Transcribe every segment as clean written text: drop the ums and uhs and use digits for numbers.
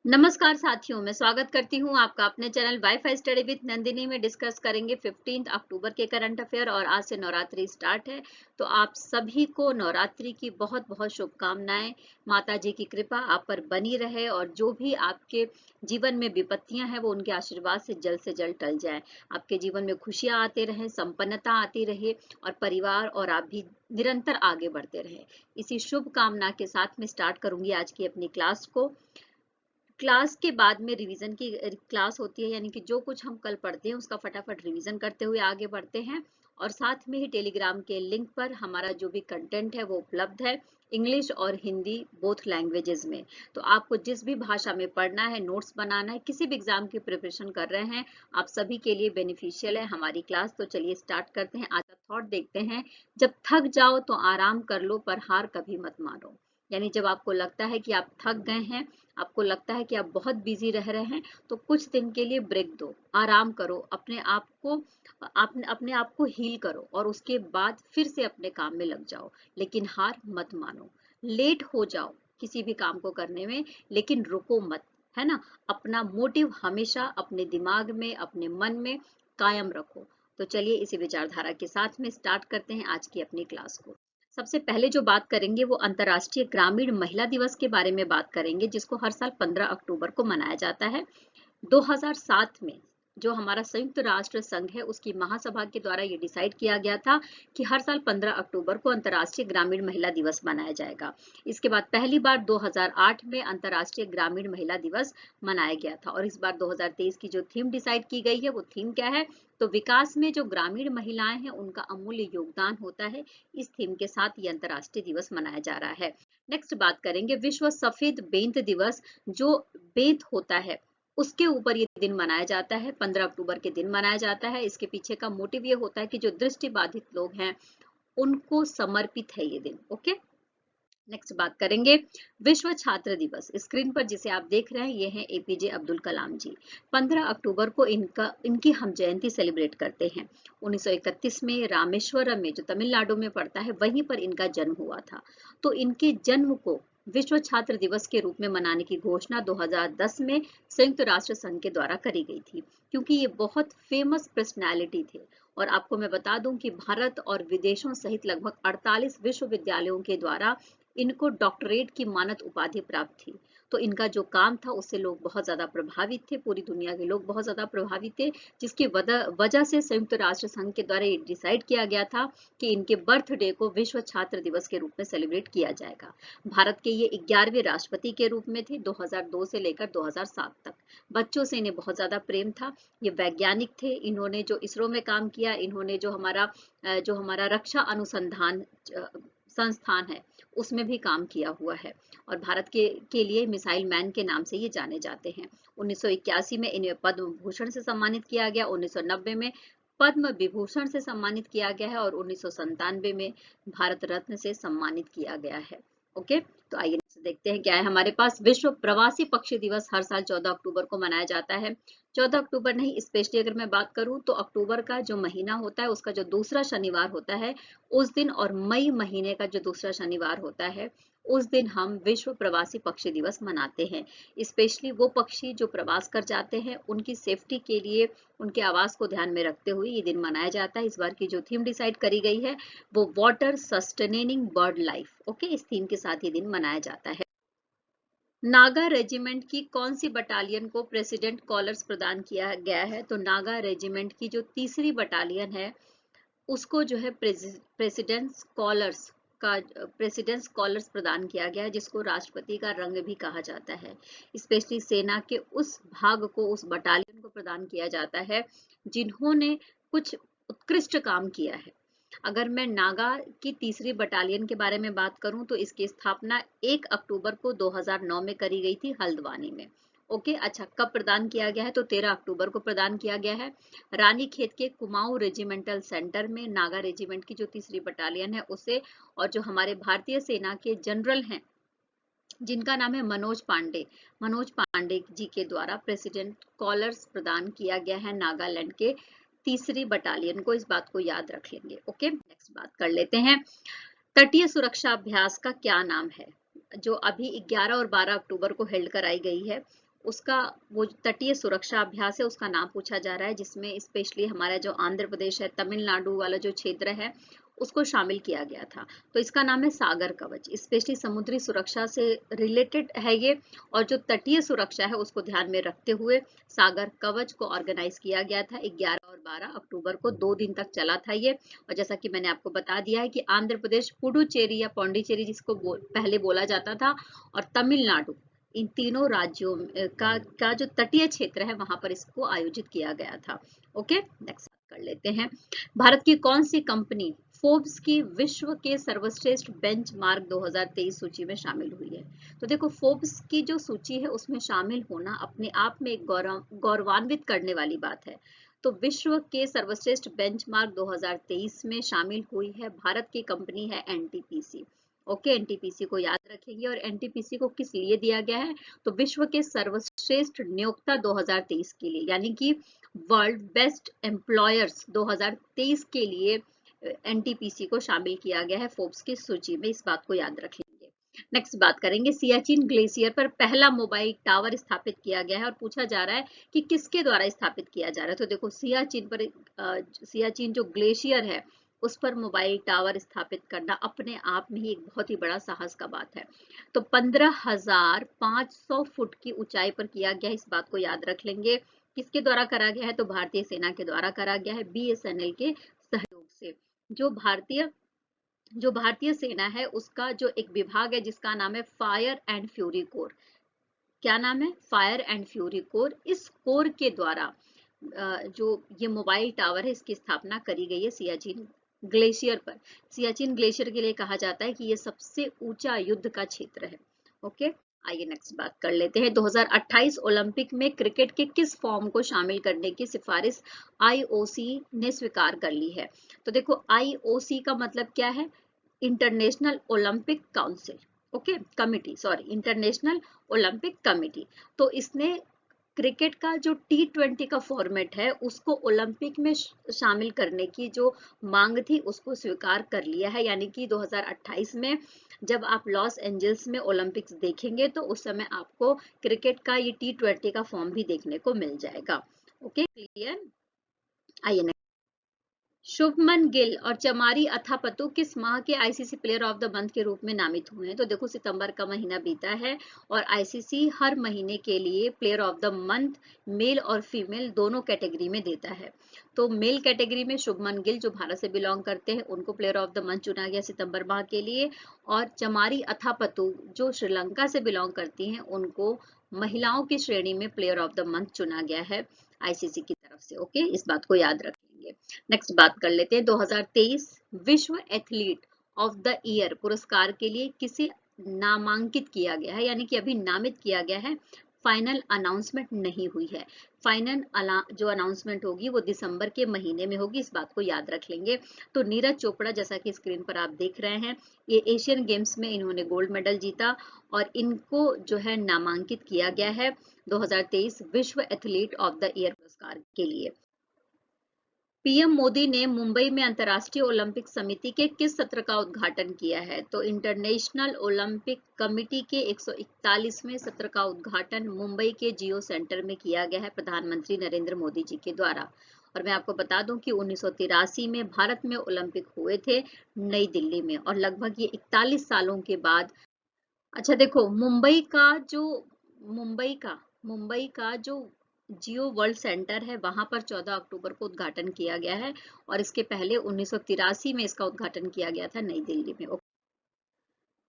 नमस्कार साथियों, मैं स्वागत करती हूँ आपका अपने channel wifi study with Nandini में। डिस्कस करेंगे 15 अक्टूबर के करंट अफेयर और आज से नवरात्रि स्टार्ट है। तो आप सभी को नवरात्रि की बहुत बहुत शुभकामनाएं। माता जी की कृपा आप पर बनी रहे और जो भी आपके जीवन में विपत्तियां हैं वो उनके आशीर्वाद से जल्द टल जाए। आपके जीवन में खुशियां आते रहे, संपन्नता आती रहे और परिवार और आप भी निरंतर आगे बढ़ते रहे। इसी शुभ कामना के साथ मैं स्टार्ट करूंगी आज की अपनी क्लास को। क्लास के बाद में रिवीजन की क्लास होती है, यानी कि जो कुछ हम कल पढ़ते हैं उसका फटाफट रिवीजन करते हुए आगे बढ़ते हैं। और साथ में ही टेलीग्राम के लिंक पर हमारा जो भी कंटेंट है वो उपलब्ध है, इंग्लिश और हिंदी बोथ लैंग्वेजेस में। तो आपको जिस भी भाषा में पढ़ना है, नोट्स बनाना है, किसी भी एग्जाम की प्रिपरेशन कर रहे हैं, आप सभी के लिए बेनिफिशियल है हमारी क्लास। तो चलिए स्टार्ट करते हैं। आज का थॉट देखते हैं। जब थक जाओ तो आराम कर लो, पर हार कभी मत मानो। यानी जब आपको लगता है कि आप थक गए हैं, आपको लगता है कि आप बहुत बिजी रह रहे हैं, तो कुछ दिन के लिए ब्रेक दो, आराम करो, अपने आप को हील करो और उसके बाद फिर से अपने काम में लग जाओ। लेकिन हार मत मानो। लेट हो जाओ किसी भी काम को करने में, लेकिन रुको मत, है ना। अपना मोटिव हमेशा अपने दिमाग में, अपने मन में कायम रखो। तो चलिए इसी विचारधारा के साथ में स्टार्ट करते हैं आज की अपनी क्लास को। सबसे पहले जो बात करेंगे वो अंतर्राष्ट्रीय ग्रामीण महिला दिवस के बारे में बात करेंगे, जिसको हर साल 15 अक्टूबर को मनाया जाता है। 2007 में जो हमारा संयुक्त राष्ट्र संघ है उसकी महासभा के द्वारा ये डिसाइड किया गया था कि हर साल 15 अक्टूबर को अंतर्राष्ट्रीय ग्रामीण महिला दिवस मनाया जाएगा। इसके बाद पहली बार 2008 में अंतर्राष्ट्रीय ग्रामीण महिला दिवस मनाया गया था और इस बार 2023 की जो थीम डिसाइड की गई है वो थीम क्या है, तो विकास में जो ग्रामीण महिलाएं हैं उनका अमूल्य योगदान होता है। इस थीम के साथ ये अंतर्राष्ट्रीय दिवस मनाया जा रहा है। नेक्स्ट बात करेंगे विश्व सफेद बेंत दिवस। जो बेंत होता है उसके ऊपर ये दिन मनाया जाता है, 15 अक्टूबर के दिन मनाया जाता है। इसके पीछे का मोटिव ये होता है कि जो दृष्टि बाधित लोग हैं उनको समर्पित है ये दिन। ओके, नेक्स्ट बात करेंगे विश्व छात्र दिवस। स्क्रीन पर जिसे आप देख रहे हैं ये हैं एपीजे अब्दुल कलाम जी। 15 अक्टूबर को इनकी हम जयंती सेलिब्रेट करते हैं। 1931 में रामेश्वरम में जो तमिलनाडु में पड़ता है वहीं पर इनका जन्म हुआ था। तो इनके जन्म को विश्व छात्र दिवस के रूप में मनाने की घोषणा 2010 में संयुक्त राष्ट्र संघ के द्वारा करी गई थी, क्योंकि ये बहुत फेमस पर्सनैलिटी थे। और आपको मैं बता दूं कि भारत और विदेशों सहित लगभग 48 विश्वविद्यालयों के द्वारा इनको डॉक्टरेट की मानद उपाधि प्राप्त थी। तो इनका जो काम था उससे लोग बहुत ज्यादा प्रभावित थे, पूरी दुनिया के लोग बहुत ज्यादा प्रभावित थे, जिसकी वजह से संयुक्त राष्ट्र संघ के द्वारा ये डिसाइड किया गया था कि इनके बर्थडे को विश्व छात्र दिवस के रूप में सेलिब्रेट किया जाएगा। भारत के ये 11वें राष्ट्रपति के रूप में थे 2002 से लेकर 2007 तक। बच्चों से इन्हें बहुत ज्यादा प्रेम था। ये वैज्ञानिक थे, इन्होंने जो इसरो में काम किया, इन्होंने जो हमारा रक्षा अनुसंधान संस्थान है उसमें भी काम किया हुआ है और भारत के लिए मिसाइल मैन के नाम से ये जाने जाते हैं। 1981 में इन्हें पद्म भूषण से सम्मानित किया गया, 1990 में पद्म विभूषण से सम्मानित किया गया है और 1997 में भारत रत्न से सम्मानित किया गया है। ओके, तो आइए देखते हैं क्या है हमारे पास। विश्व प्रवासी पक्षी दिवस हर साल 14 अक्टूबर को मनाया जाता है। 14 अक्टूबर नहीं, स्पेशली अगर मैं बात करूं तो अक्टूबर का जो महीना होता है उसका जो दूसरा शनिवार होता है उस दिन, और मई महीने का जो दूसरा शनिवार होता है उस दिन हम विश्व प्रवासी पक्षी दिवस मनाते हैं। स्पेशली वो पक्षी जो प्रवास कर जाते हैं उनकी सेफ्टी के लिए, उनके आवास को ध्यान में रखते हुए ये दिन मनाया जाता है। इस बार की जो थीम डिसाइड करी गई है वो water sustaining bird life. Okay, इस थीम के साथ ये दिन मनाया जाता है। नागा रेजिमेंट की कौन सी बटालियन को प्रेसिडेंट कॉलर्स प्रदान किया गया है, तो नागा रेजिमेंट की जो तीसरी बटालियन है उसको जो है प्रेसिडेंट्स कॉलर्स प्रेसिडेंट्स कॉलर्स प्रदान किया गया है, जिसको राष्ट्रपति का रंग भी कहा जाता है। स्पेशली सेना के उस भाग को, उस बटालियन को प्रदान किया जाता है जिन्होंने कुछ उत्कृष्ट काम किया है। अगर मैं नागा की तीसरी बटालियन के बारे में बात करूं तो इसकी स्थापना 1 अक्टूबर को 2009 में करी गई थी हल्द्वानी में। ओके, अच्छा कब प्रदान किया गया है, तो 13 अक्टूबर को प्रदान किया गया है। रानीखेत के कुमाऊं रेजिमेंटल सेंटर में नागा रेजिमेंट की जो तीसरी बटालियन है उसे, और जो हमारे भारतीय सेना के जनरल हैं जिनका नाम है मनोज पांडे जी के द्वारा प्रेसिडेंट कॉलर्स प्रदान किया गया है नागालैंड के तीसरी बटालियन को। इस बात को याद रख लेंगे। ओके, नेक्स्ट बात कर लेते हैं। तटीय सुरक्षा अभ्यास का क्या नाम है, जो अभी 11 और 12 अक्टूबर को हेल्ड कराई गई है। उसका वो जो तटीय सुरक्षा अभ्यास है उसका नाम पूछा जा रहा है, जिसमें स्पेशली हमारा जो आंध्र प्रदेश है, तमिलनाडु वाला जो क्षेत्र है उसको शामिल किया गया था। तो इसका नाम है सागर कवच। स्पेशली समुद्री सुरक्षा से रिलेटेड है ये, और जो तटीय सुरक्षा है उसको ध्यान में रखते हुए सागर कवच को ऑर्गेनाइज किया गया था। 11 और 12 अक्टूबर को 2 दिन तक चला था ये। और जैसा कि मैंने आपको बता दिया है कि आंध्र प्रदेश पुडुचेरी या पौंडीचेरी जिसको पहले बोला जाता था, और तमिलनाडु, इन तीनों राज्यों का जो तटीय क्षेत्र है वहां पर इसको आयोजित किया गया था। ओके, नेक्स्ट कर लेते हैं। भारत की कौन सी कंपनी फोर्ब्स की विश्व के सर्वश्रेष्ठ बेंचमार्क 2023 सूची में शामिल हुई है? तो देखो, फोर्ब्स की जो सूची है उसमें शामिल होना अपने आप में एक गौरवान्वित करने वाली बात है। तो विश्व के सर्वश्रेष्ठ बेंचमार्क 2023 में शामिल हुई है भारत की कंपनी है एनटीपीसी। ओके, एनटीपीसी को याद रखेंगे। और एनटीपीसी को किस लिए दिया गया है? तो विश्व के सर्वश्रेष्ठ नियोक्ता 2023 के लिए, यानी कि वर्ल्ड बेस्ट एम्प्लॉयर्स 2023 के लिए एनटीपीसी को शामिल किया गया है फोर्ब्स की सूची में। इस बात को याद रख लेंगे। नेक्स्ट बात करेंगे, सियाचिन ग्लेशियर पर पहला मोबाइल टावर स्थापित किया गया है, और पूछा जा रहा है कि किसके द्वारा स्थापित किया जा रहा है। तो देखो, सियाचिन जो ग्लेशियर है उस पर मोबाइल टावर स्थापित करना अपने आप में ही एक बहुत ही बड़ा साहस का बात है। तो 15,500 फुट की ऊंचाई पर किया गया, इस बात को याद रख लेंगे। किसके द्वारा करा गया है? तो भारतीय सेना के द्वारा करा गया है, बीएसएनएल के सहयोग से। जो भारतीय सेना है उसका जो एक विभाग है जिसका नाम है फायर एंड फ्यूरी कोर। क्या नाम है? Fire and fury core. इस कोर के द्वारा जो ये मोबाइल टावर है इसकी स्थापना करी गई है सियाचिन ग्लेशियर पर। सियाचिन ग्लेशियर के लिए कहा जाता है कि ये सबसे ऊंचा युद्ध का क्षेत्र है। ओके, आइए नेक्स्ट बात कर लेते हैं। 2028 ओलंपिक में क्रिकेट के किस फॉर्म को शामिल करने की सिफारिश आईओसी ने स्वीकार कर ली है? तो देखो, आईओसी का मतलब क्या है? International Olympic council, okay, committee, sorry, international Olympic committee. तो इसने क्रिकेट का जो T20 का फॉर्मेट है उसको ओलंपिक में शामिल करने की जो मांग थी उसको स्वीकार कर लिया है। यानी कि 2028 में जब आप लॉस एंजल्स में ओलंपिक्स देखेंगे तो उस समय आपको क्रिकेट का ये T20 का फॉर्म भी देखने को मिल जाएगा। Okay, clear? आइए, शुभमन गिल और चमारी अथापत्तु किस माह के ICC player of the month के रूप में नामित हुए हैं? तो देखो, सितंबर का महीना बीता है और आईसीसी हर महीने के लिए player of the month male और फीमेल दोनों कैटेगरी में देता है। तो मेल कैटेगरी में शुभमन गिल जो भारत से बिलोंग करते हैं उनको प्लेयर ऑफ द मंथ चुना गया सितंबर माह के लिए, और चमारी अथापत्तु जो श्रीलंका से बिलोंग करती हैं उनको महिलाओं की श्रेणी में प्लेयर ऑफ द मंथ चुना गया है आईसीसी की तरफ से। ओके, इस बात को याद रखेंगे। नेक्स्ट बात कर लेते हैं, 2023 विश्व एथलीट ऑफ द ईयर पुरस्कार के लिए किसे नामांकित किया गया है, यानी कि अभी नामित किया गया है। फाइनल अनाउंसमेंट नहीं हुई है। फाइनल जो अनाउंसमेंट होगी वो दिसंबर के महीने में होगी, इस बात को याद रख लेंगे। तो नीरज चोपड़ा, जैसा कि स्क्रीन पर आप देख रहे हैं, ये एशियन गेम्स में इन्होंने गोल्ड मेडल जीता और इनको जो है नामांकित किया गया है 2023 विश्व एथलीट ऑफ द ईयर पुरस्कार के लिए। पीएम मोदी ने मुंबई में अंतर्राष्ट्रीय ओलंपिक समिति के किस सत्र का उद्घाटन किया है? तो इंटरनेशनल ओलंपिक कमिटी के 141वें सत्र का उद्घाटन मुंबई के जियो सेंटर में किया गया है प्रधानमंत्री नरेंद्र मोदी जी के द्वारा। और मैं आपको बता दूं कि 1983 में भारत में ओलंपिक हुए थे नई दिल्ली में, और लगभग ये 41 सालों के बाद। अच्छा देखो, मुंबई का जो जियो वर्ल्ड सेंटर है वहां पर 14 अक्टूबर को उद्घाटन किया गया है, और इसके पहले 1983 में इसका उद्घाटन किया गया था नई दिल्ली में।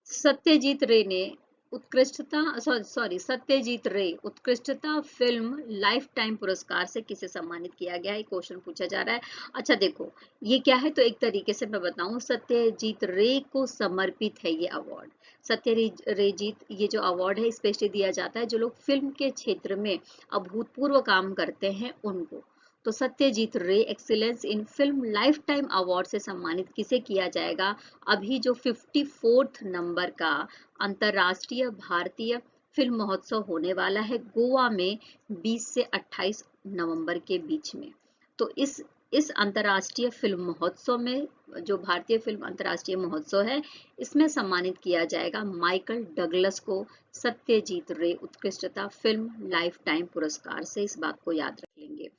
सत्यजीत रे ने सत्यजीत रे उत्कृष्टता फिल्म लाइफ टाइम पुरस्कार से किसे सम्मानित किया गया है? क्वेश्चन पूछा जा रहा है। अच्छा देखो, ये क्या है, तो एक तरीके से मैं बताऊं, सत्यजीत रे को समर्पित है ये अवार्ड। सत्यजीत ये जो अवार्ड है स्पेशली दिया जाता है जो लोग फिल्म के क्षेत्र में अभूतपूर्व काम करते हैं उनको। तो सत्यजीत रे excellence in film life time award से सम्मानित किसे किया जाएगा? अभी जो 54th नंबर का अंतरराष्ट्रीय भारतीय फिल्म महोत्सव होने वाला है गोवा में 20 से 28 नवंबर के बीच में, तो इस इस अंतर्राष्ट्रीय फिल्म महोत्सव में, जो भारतीय फिल्म अंतर्राष्ट्रीय महोत्सव है, इसमें सम्मानित किया जाएगा माइकल डगलस को सत्यजीत रे उत्कृष्टता फिल्म लाइफ टाइम पुरस्कार से। इस बात को याद रख लेंगे।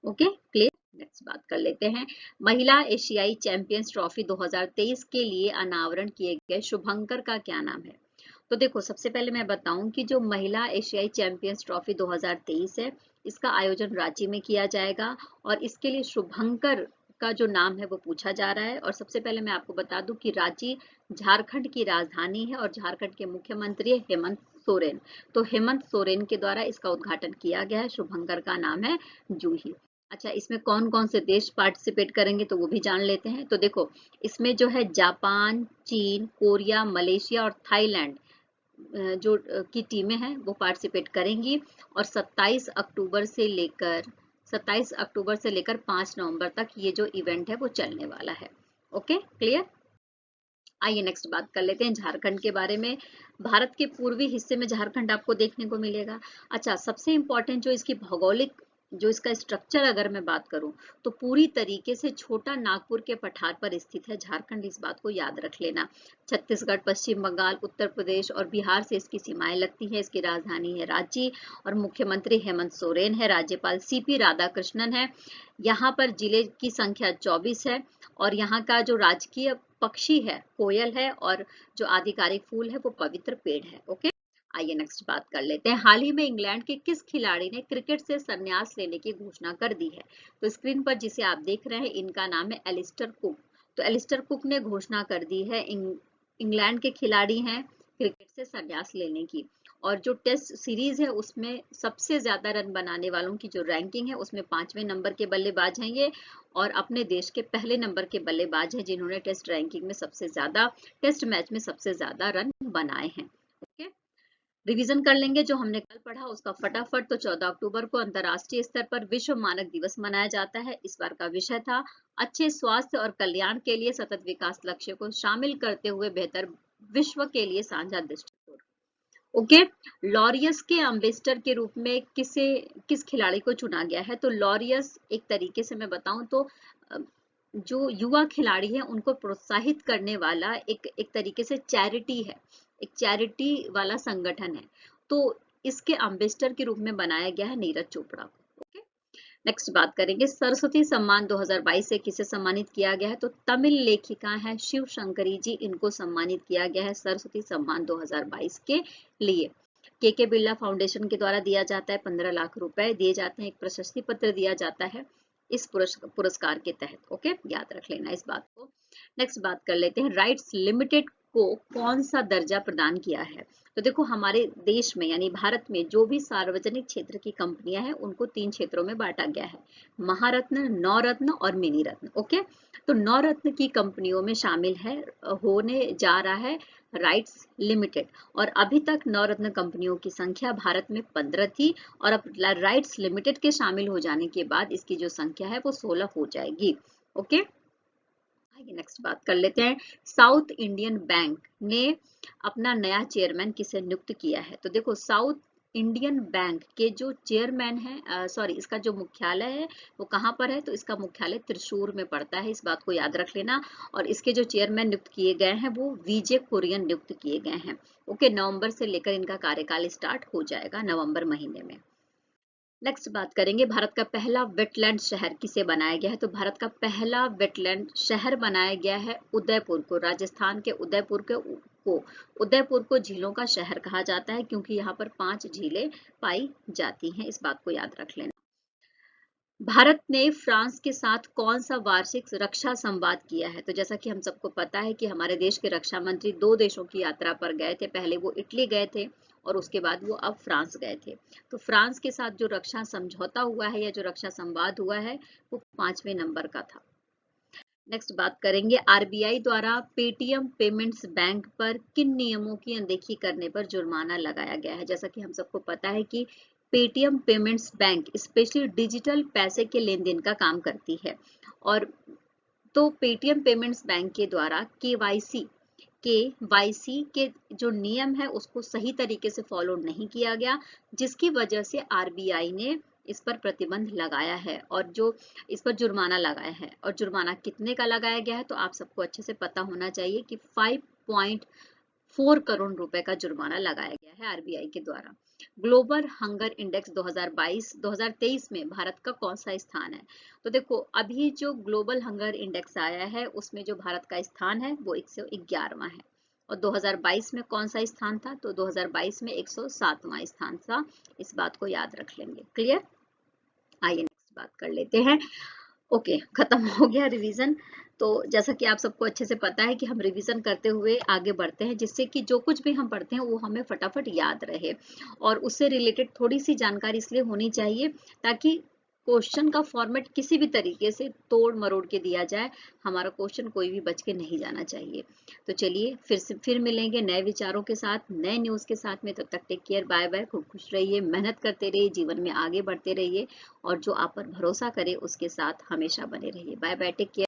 Okay, clear. नेक्स्ट बात कर लेते हैं, महिला एशियाई चैंपियंस ट्रॉफी 2023 के लिए अनावरण किए गए शुभंकर का क्या नाम है? तो देखो, सबसे पहले मैं बताऊं कि जो महिला एशियाई चैंपियंस ट्रॉफी 2023 है, इसका आयोजन रांची में किया जाएगा और इसके लिए शुभंकर का जो नाम है वो पूछा जा रहा है। और सबसे पहले मैं आपको बता दूं कि रांची झारखंड की राजधानी है और झारखंड के मुख्यमंत्री है हेमंत सोरेन। तो हेमंत सोरेन के द्वारा इसका उद्घाटन किया गया है। शुभंकर का नाम है जूही। अच्छा, इसमें कौन कौन से देश पार्टिसिपेट करेंगे तो वो भी जान लेते हैं। तो देखो, इसमें जो है जापान, चीन, कोरिया, मलेशिया और थाईलैंड जो की टीमें हैं वो पार्टिसिपेट करेंगी। और 27 अक्टूबर से लेकर 5 नवंबर तक ये जो इवेंट है वो चलने वाला है। Okay, clear. आइए नेक्स्ट बात कर लेते हैं झारखंड के बारे में। भारत के पूर्वी हिस्से में झारखंड आपको देखने को मिलेगा। अच्छा, सबसे इंपॉर्टेंट जो इसकी भौगोलिक, जो इसका स्ट्रक्चर अगर मैं बात करूं, तो पूरी तरीके से छोटा नागपुर के पठार पर स्थित है झारखंड। इस बात को याद रख लेना। छत्तीसगढ़, पश्चिम बंगाल, उत्तर प्रदेश और बिहार से इसकी सीमाएं लगती है। इसकी राजधानी है रांची और मुख्यमंत्री हेमंत सोरेन है। राज्यपाल सीपी राधाकृष्णन है। यहाँ पर जिले की संख्या 24 है और यहाँ का जो राजकीय पक्षी है कोयल है और जो आधिकारिक फूल है वो पवित्र पेड़ है। ओके, आइए नेक्स्ट बात कर लेते हैं। हाल ही में इंग्लैंड के किस खिलाड़ी ने क्रिकेट से संन्यास लेने की घोषणा कर दी है? तो स्क्रीन पर जिसे आप देख रहे हैं, इनका नाम है एलिस्टर कुक। तो एलिस्टर कुक ने घोषणा कर दी है, इंग्लैंड के खिलाड़ी हैं, क्रिकेट से संन्यास लेने की। और जो टेस्ट सीरीज है उसमें सबसे ज्यादा रन बनाने वालों की जो रैंकिंग है उसमें 5वें नंबर के बल्लेबाज हैं ये, और अपने देश के पहले नंबर के बल्लेबाज हैं जिन्होंने टेस्ट रैंकिंग में सबसे ज्यादा, टेस्ट मैच में सबसे ज्यादा रन बनाए हैं। ओके, रिवीजन कर लेंगे जो हमने कल पढ़ा उसका फटाफट। तो 14 अक्टूबर को अंतर्राष्ट्रीय स्तर पर विश्व मानक दिवस मनाया जाता है। इस बार का विषय था अच्छे स्वास्थ्य और कल्याण के लिए सतत विकास लक्ष्य को शामिल करते हुए बेहतर विश्व के लिए साझा दृष्टिकोण। ओके, लॉरियस के एम्बेसडर के रूप में किस खिलाड़ी को चुना गया है? तो लॉरियस एक तरीके से मैं बताऊं तो जो युवा खिलाड़ी हैं उनको प्रोत्साहित करने वाला एक तरीके से चैरिटी है, एक चैरिटी वाला संगठन है। तो इसके एम्बेसडर के रूप में बनाया गया है नीरज चोपड़ा को। ओके, नेक्स्ट बात करेंगे सरस्वती सम्मान 2022 से किसे सम्मानित किया गया है? तो तमिल लेखिका है शिव शंकरी जी, इनको सम्मानित किया गया है सरस्वती सम्मान 2022 के लिए। के बिरला फाउंडेशन के द्वारा दिया जाता है। 15 लाख रुपए दिए जाते हैं। एक प्रशस्ति पत्र दिया जाता है इस पुरस्कार के तहत। ओके, याद रख लेना इस बात को। नेक्स्ट बात कर लेते हैं, राइट्स लिमिटेड को कौन सा दर्जा प्रदान किया है? तो देखो, हमारे देश में यानी भारत में जो भी सार्वजनिक क्षेत्र की कंपनियां हैं उनको 3 क्षेत्रों में बांटा गया है, महारत्न, नवरत्न और मिनी रत्न। ओके, तो नवरत्न की कंपनियों में शामिल है, होने जा रहा है राइट्स लिमिटेड। और अभी तक नवरत्न कंपनियों की संख्या भारत में 15 थी और अब राइट्स लिमिटेड के शामिल हो जाने के बाद इसकी जो संख्या है वो 16 हो जाएगी। ओके, आइए नेक्स्ट बात कर लेते हैं, साउथ इंडियन बैंक ने अपना नया चेयरमैन किसे नियुक्त किया है? तो देखो, साउथ इंडियन बैंक के जो चेयरमैन है, सॉरी, इसका जो मुख्यालय है वो कहाँ पर है? तो इसका मुख्यालय त्रिशूर में पड़ता है। इस बात को याद रख लेना। और इसके जो चेयरमैन नियुक्त किए गए हैं वो विजय कुरियन नियुक्त किए गए हैं। ओके, नवंबर से लेकर इनका कार्यकाल स्टार्ट हो जाएगा, नवंबर महीने में। नेक्स्ट बात करेंगे, भारत का पहला वेटलैंड शहर किसे बनाया गया है? तो भारत का पहला वेटलैंड शहर बनाया गया है उदयपुर को। राजस्थान के उदयपुर को झीलों का शहर कहा जाता है क्योंकि यहाँ पर 5 झीलें पाई जाती हैं। इस बात को याद रख लेना। भारत ने फ्रांस के साथ कौन सा वार्षिक रक्षा संवाद किया है? तो जैसा कि हम सबको पता है कि हमारे देश के रक्षा मंत्री 2 देशों की यात्रा पर गए थे। पहले वो इटली गए थे और उसके बाद वो अब फ्रांस गए थे। तो फ्रांस के साथ जो रक्षा समझौता हुआ है या जो रक्षा संवाद हुआ है वो 5वें नंबर का था। नेक्स्ट बात करेंगे, आरबीआई द्वारा पेटीएम पेमेंट्स बैंक पर किन नियमों की अनदेखी करने पर जुर्माना लगाया गया है? जैसा कि हम सबको पता है कि Paytm payments bank specially digital पैसे के लेन देन का काम करती है। और तो पेटीएम पेमेंट्स बैंक के द्वारा केवाईसी के जो नियम है उसको सही तरीके से फॉलो नहीं किया गया, जिसकी वजह से आरबीआई ने इस पर प्रतिबंध लगाया है और जो इस पर जुर्माना लगाया है, और जुर्माना कितने का लगाया गया है तो आप सबको अच्छे से पता होना चाहिए कि 5.4 करोड़ रुपए का जुर्माना लगाया गया है आरबीआई के द्वारा। ग्लोबल हंगर इंडेक्स 2023 में भारत का कौन सा स्थान है? तो देखो, अभी जो ग्लोबल हंगर इंडेक्स आया है उसमें जो भारत का स्थान है वो 111वां है, और 2022 में कौन सा स्थान था? तो 2022 में 107वां स्थान था। इस बात को याद रख लेंगे। क्लियर? आइए नेक्स्ट बात कर लेते हैं। ओके, खत्म हो गया रिवीजन। तो जैसा कि आप सबको अच्छे से पता है कि हम रिवीजन करते हुए आगे बढ़ते हैं, जिससे कि जो कुछ भी हम पढ़ते हैं वो हमें फटाफट याद रहे, और उससे रिलेटेड थोड़ी सी जानकारी इसलिए होनी चाहिए ताकि क्वेश्चन का फॉर्मेट किसी भी तरीके से तोड़ मरोड़ के दिया जाए, हमारा क्वेश्चन कोई भी बच के नहीं जाना चाहिए। तो चलिए फिर मिलेंगे नए विचारों के साथ, नए न्यूज़ के साथ में। तब तक टेक केयर, बाय बाय, खूब खुश रहिए, मेहनत करते रहिए, जीवन में आगे बढ़ते रहिए, और जो आप पर भरोसा करे उसके साथ हमेशा बने रहिए। Bye bye, take care.